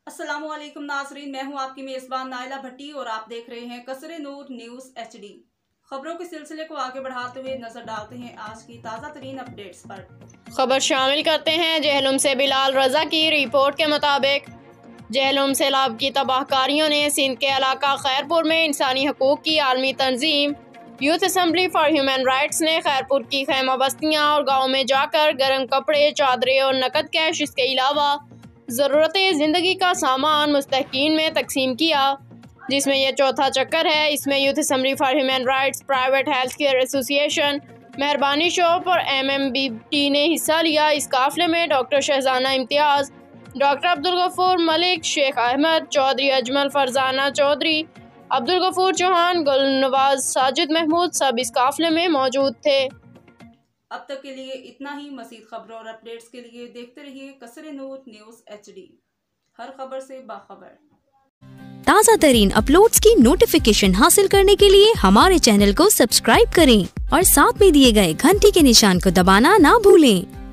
अस्सलामुअलैकुम नाजरीन, मैं हूं आपकी मेज़बान नाइला भट्टी और आप देख रहे हैं कसरे नूर न्यूज़ HD। खबरों के सिलसिले को आगे बढ़ाते हुए नजर डालते हैं आज की ताज़ा तरीन अपडेट्स पर। खबर शामिल करते हैं जहलुम से बिलाल रजा की रिपोर्ट के मुताबिक जहलुम सैलाब की तबाहकारियों ने सिंध के इलाका खैरपुर में इंसानी हकूक़ की आलमी तंजीम youth assembly for human rights ने खैरपुर की खैमा बस्तियाँ और गाँव में जाकर गर्म कपड़े, चादरें और नकद कैश, इसके अलावा ज़रूरत ज़िंदगी का सामान मुस्तहकीन में तकसीम किया, जिसमें यह चौथा चक्कर है। इसमें youth assembly for human rights, private health care association, मेहरबानी शॉप और MMBT ने हिस्सा लिया। इस काफिले में डॉक्टर शहजाना इम्तियाज़, डॉक्टर अब्दुल गफूर मलिक, शेख अहमद चौधरी, अजमल फरजाना चौधरी, अब्दुल गफूर चौहान, गुलनवाज, साजिद महमूद सब इस काफिले में मौजूद थे। अब तक के लिए इतना ही। मज़ीद खबरों और अपडेट्स के लिए देखते रहिए कसरे नूर न्यूज़ HD, हर खबर से बाखबर। ताज़ा तरीन अपलोड्स की नोटिफिकेशन हासिल करने के लिए हमारे चैनल को सब्सक्राइब करें और साथ में दिए गए घंटी के निशान को दबाना ना भूलें।